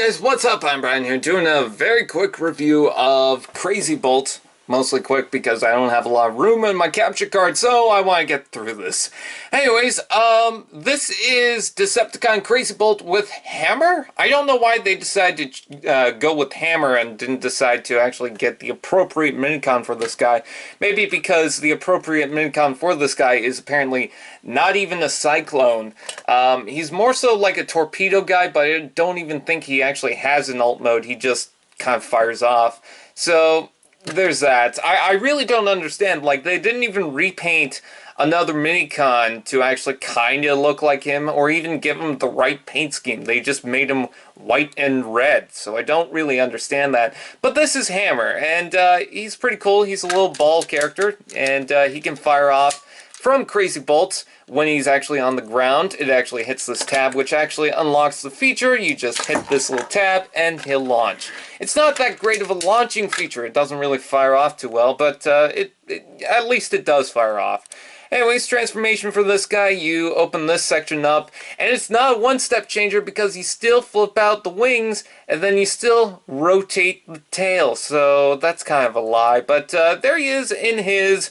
guys, what's up? I'm Brian here doing a very quick review of Crazybolt. Mostly quick because I don't have a lot of room in my capture card, so I want to get through this. Anyways, this is Decepticon Crazybolt with Hammer. I don't know why they decided to go with Hammer and didn't decide to actually get the appropriate minicon for this guy. Maybe because the appropriate minicon for this guy is apparently not even a Cyclone. He's more so like a torpedo guy, but I don't even think he actually has an alt mode. He just kind of fires off. So there's that. I really don't understand. Like, they didn't even repaint another minicon to actually kind of look like him, or even give him the right paint scheme. They just made him white and red, so I don't really understand that. But this is Hammer, and he's pretty cool. He's a little ball character, and he can fire off from Crazybolt when he's actually on the ground. It actually hits this tab, which actually unlocks the feature. You just hit this little tab, and he'll launch. It's not that great of a launching feature. It doesn't really fire off too well, but at least it does fire off. Anyways, transformation for this guy, you open this section up, and it's not a one-step changer because you still flip out the wings, and then you still rotate the tail, so that's kind of a lie. But there he is in his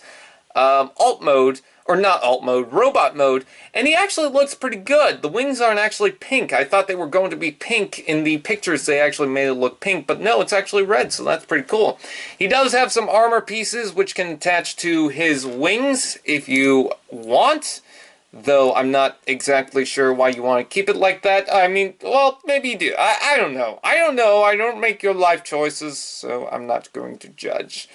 alt mode, or not alt mode, robot mode, and he actually looks pretty good. The wings aren't actually pink. I thought they were going to be pink in the pictures. They actually made it look pink, but no, it's actually red, so that's pretty cool. He does have some armor pieces which can attach to his wings if you want, though I'm not exactly sure why you want to keep it like that. I mean, well, maybe you do. I don't know. I don't make your life choices, so I'm not going to judge.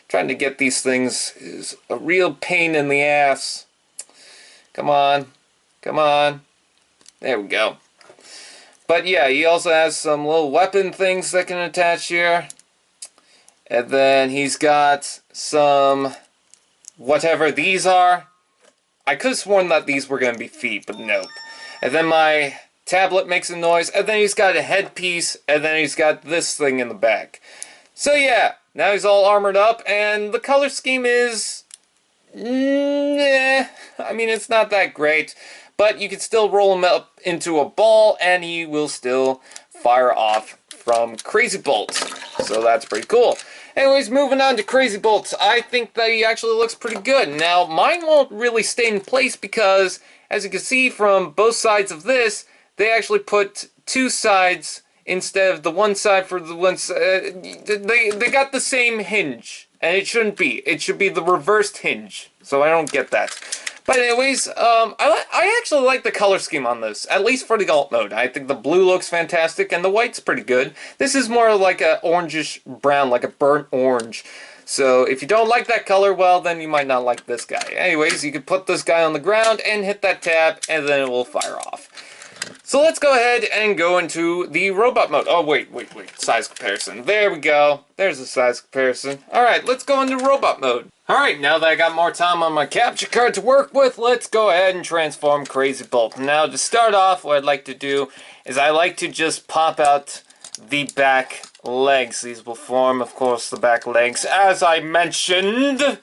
Trying to get these things is a real pain in the ass. Come on. Come on. There we go. But yeah, he also has some little weapon things that can attach here. And then he's got some whatever these are. I could have sworn that these were going to be feet, but nope. And then my tablet makes a noise. And then he's got a headpiece. And then he's got this thing in the back. So yeah. Now he's all armored up, and the color scheme is, I mean, it's not that great, but you can still roll him up into a ball, and he will still fire off from Crazybolt. So that's pretty cool. Anyways, moving on to Crazybolt, I think that he actually looks pretty good. Now, mine won't really stay in place because, as you can see from both sides of this, they actually put two sides instead of the one side for the one side. They got the same hinge, and it shouldn't be. It should be the reversed hinge, so I don't get that. But anyways, I actually like the color scheme on this, at least for the alt mode. I think the blue looks fantastic, and the white's pretty good. This is more like a orangish brown, like a burnt orange. So if you don't like that color, well, then you might not like this guy. Anyways, you can put this guy on the ground and hit that tab, and then it will fire off. So let's go ahead and go into the robot mode. Oh, wait. Size comparison. There we go. There's the size comparison. Alright, let's go into robot mode. Alright, now that I got more time on my capture card to work with, let's go ahead and transform Crazybolt. Now, to start off, what I'd like to do is I like to just pop out the back legs. These will form, of course, the back legs, as I mentioned.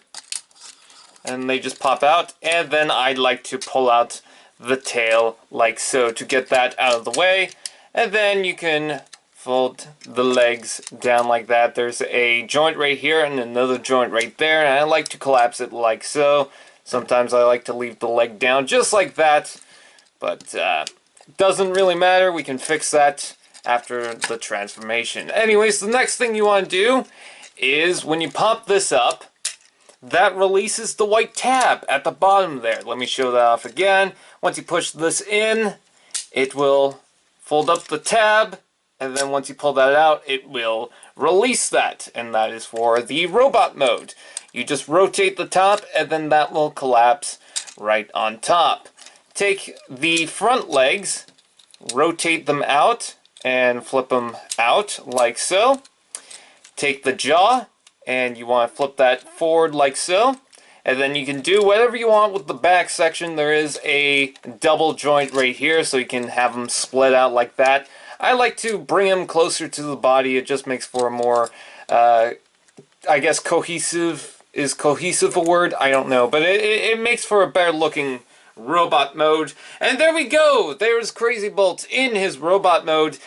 And they just pop out. And then I'd like to pull out the tail like so to get that out of the way, and then you can fold the legs down like that. There's a joint right here and another joint right there, and I like to collapse it like so. Sometimes I like to leave the leg down just like that, but doesn't really matter. We can fix that after the transformation. Anyways, the next thing you want to do is when you pop this up, that releases the white tab at the bottom there. Let me show that off again. Once you push this in, it will fold up the tab, and then once you pull that out, it will release that, and that is for the robot mode. You just rotate the top, and then that will collapse right on top. Take the front legs, rotate them out, and flip them out like so. Take the jaw, and you want to flip that forward like so. And then you can do whatever you want with the back section. There is a double joint right here, so you can have them split out like that. I like to bring them closer to the body. It just makes for a more, I guess cohesive. Is cohesive a word? I don't know. But it makes for a better looking robot mode. And there we go! There's Crazybolt in his robot mode.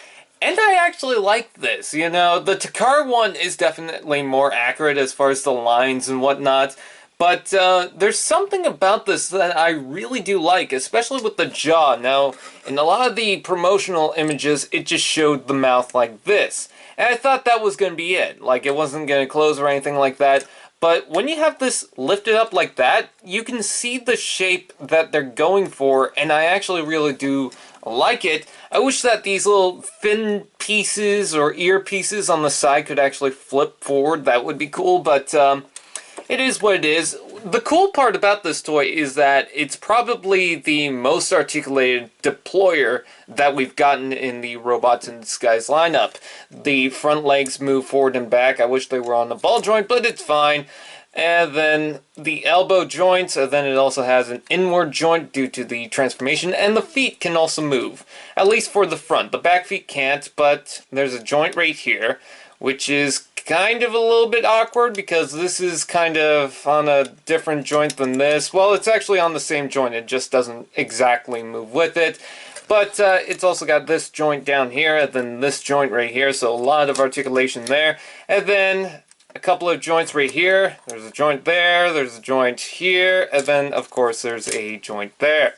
And I actually like this, you know, the Takara one is definitely more accurate as far as the lines and whatnot, but there's something about this that I really do like, especially with the jaw. Now, in a lot of the promotional images, it just showed the mouth like this, and I thought that was going to be it, like it wasn't going to close or anything like that. But when you have this lifted up like that, you can see the shape that they're going for, and I actually really do like it. I wish that these little fin pieces or ear pieces on the side could actually flip forward. That would be cool, but it is what it is. The cool part about this toy is that it's probably the most articulated deployer that we've gotten in the Robots in Disguise lineup. The front legs move forward and back. I wish they were on the ball joint, but it's fine. And then the elbow joints, and then it also has an inward joint due to the transformation, and the feet can also move, at least for the front. The back feet can't, but there's a joint right here, which is kind of a little bit awkward because this is kind of on a different joint than this. Well, it's actually on the same joint, it just doesn't exactly move with it. But it's also got this joint down here, and then this joint right here, so a lot of articulation there. And then a couple of joints right here. There's a joint there, there's a joint here, and then, of course, there's a joint there.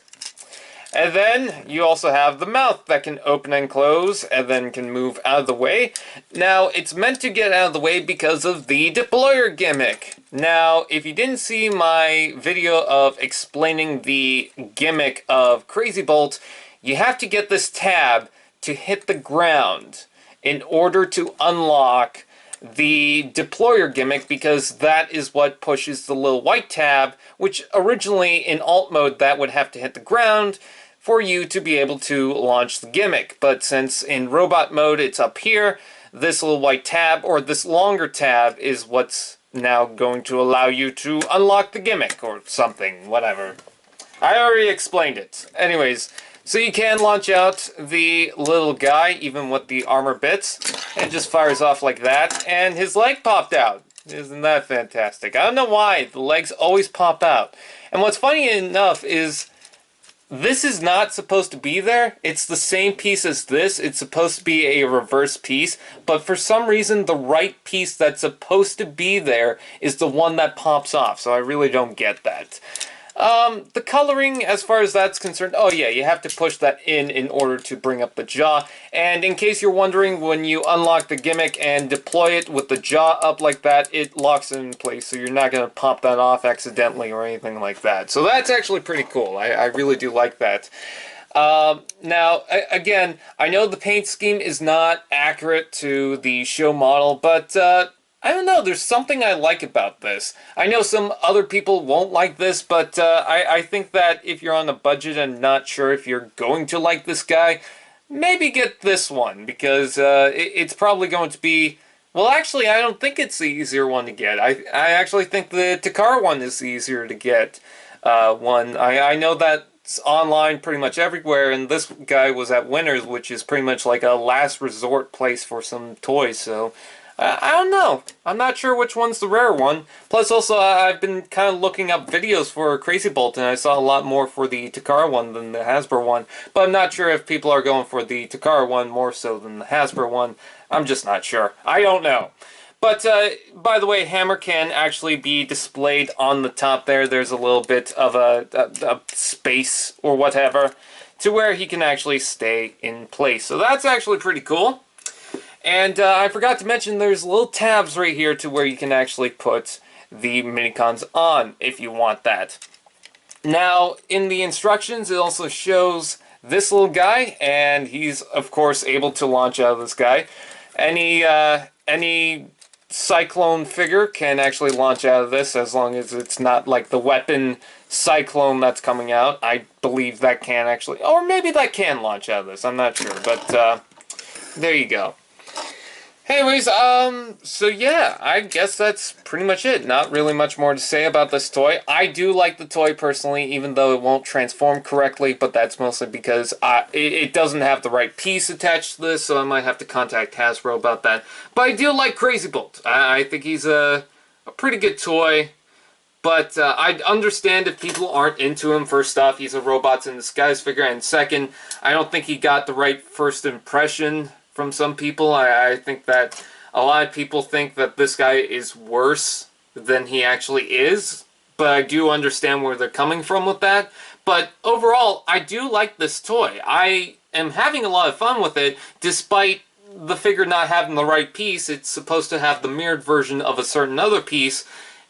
And then you also have the mouth that can open and close, and then can move out of the way. Now, it's meant to get out of the way because of the deployer gimmick. Now, if you didn't see my video of explaining the gimmick of Crazybolt, you have to get this tab to hit the ground in order to unlock the deployer gimmick, because that is what pushes the little white tab, which originally in alt mode that would have to hit the ground for you to be able to launch the gimmick. But since in robot mode it's up here, this little white tab, or this longer tab, is what's now going to allow you to unlock the gimmick or something, whatever. I already explained it. Anyways, so you can launch out the little guy, even with the armor bits. It just fires off like that, and his leg popped out. Isn't that fantastic? I don't know why, the legs always pop out. And what's funny enough is, this is not supposed to be there. It's the same piece as this. It's supposed to be a reverse piece, but for some reason, the right piece that's supposed to be there is the one that pops off, so I really don't get that. The coloring, as far as that's concerned, oh yeah, you have to push that in order to bring up the jaw. And in case you're wondering, when you unlock the gimmick and deploy it with the jaw up like that, it locks it in place, so you're not going to pop that off accidentally or anything like that. So that's actually pretty cool. I really do like that. Now, again, I know the paint scheme is not accurate to the show model, but I don't know, there's something I like about this. I know some other people won't like this, but I think that if you're on a budget and not sure if you're going to like this guy, maybe get this one, because it's probably going to be... Well, actually, I don't think it's the easier one to get. I actually think the Takara one is the easier to get one. I know that it's online pretty much everywhere, and this guy was at Winners, which is pretty much like a last resort place for some toys, so... I don't know. I'm not sure which one's the rare one. Plus, also, I've been kind of looking up videos for Crazybolt, and I saw a lot more for the Takara one than the Hasbro one. But I'm not sure if people are going for the Takara one more so than the Hasbro one. I'm just not sure. I don't know. But, by the way, hammer can actually be displayed on the top there. There's a little bit of a space or whatever to where he can actually stay in place. So that's actually pretty cool. And I forgot to mention there's little tabs right here to where you can actually put the minicons on if you want that. Now, in the instructions, it also shows this little guy, and he's, of course, able to launch out of this guy. Any Cyclone figure can actually launch out of this, as long as it's not like the weapon Cyclone that's coming out. I believe that can actually, or maybe that can launch out of this, I'm not sure, but there you go. Anyways, so yeah, I guess that's pretty much it. Not really much more to say about this toy. I do like the toy personally, even though it won't transform correctly, but that's mostly because it doesn't have the right piece attached to this, so I might have to contact Hasbro about that. But I do like Crazybolt. I think he's a pretty good toy, but I understand if people aren't into him. First off, he's a Robots in Disguise figure, and second, I don't think he got the right first impression from some people. I think that a lot of people think that this guy is worse than he actually is, but I do understand where they're coming from with that. But overall, I do like this toy. I am having a lot of fun with it, despite the figure not having the right piece. It's supposed to have the mirrored version of a certain other piece.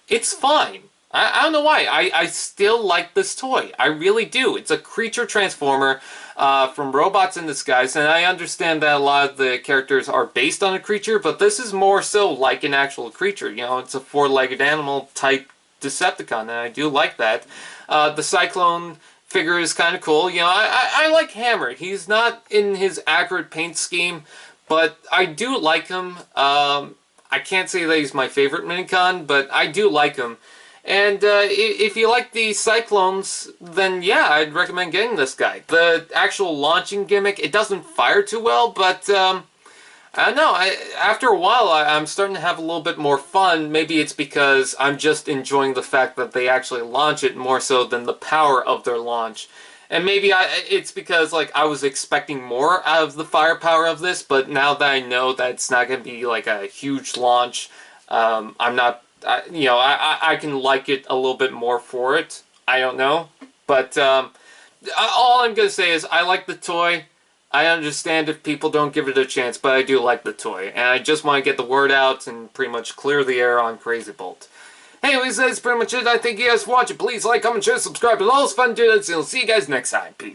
It's fine. I don't know why. I still like this toy. I really do. It's a creature transformer from Robots in Disguise, and I understand that a lot of the characters are based on a creature, but this is more so like an actual creature. You know, it's a four-legged animal type Decepticon, and I do like that. The Cyclone figure is kind of cool. You know, I like Hammer. He's not in his accurate paint scheme, but I do like him. I can't say that he's my favorite Minicon, but I do like him. And if you like the Cyclones, then yeah, I'd recommend getting this guy. The actual launching gimmick, it doesn't fire too well, but I don't know. After a while, I'm starting to have a little bit more fun. Maybe it's because I'm just enjoying the fact that they actually launch it more so than the power of their launch. And maybe it's because like I was expecting more out of the firepower of this, but now that I know that it's not going to be like a huge launch, I'm not... you know, I can like it a little bit more for it. I don't know. But all I'm going to say is I like the toy. I understand if people don't give it a chance, but I do like the toy. And I just want to get the word out and pretty much clear the air on Crazybolt. Anyways, that's pretty much it. I thank you guys for watching. Please like, comment, share, subscribe. It's always fun doing this, and I'll see you guys next time. Peace.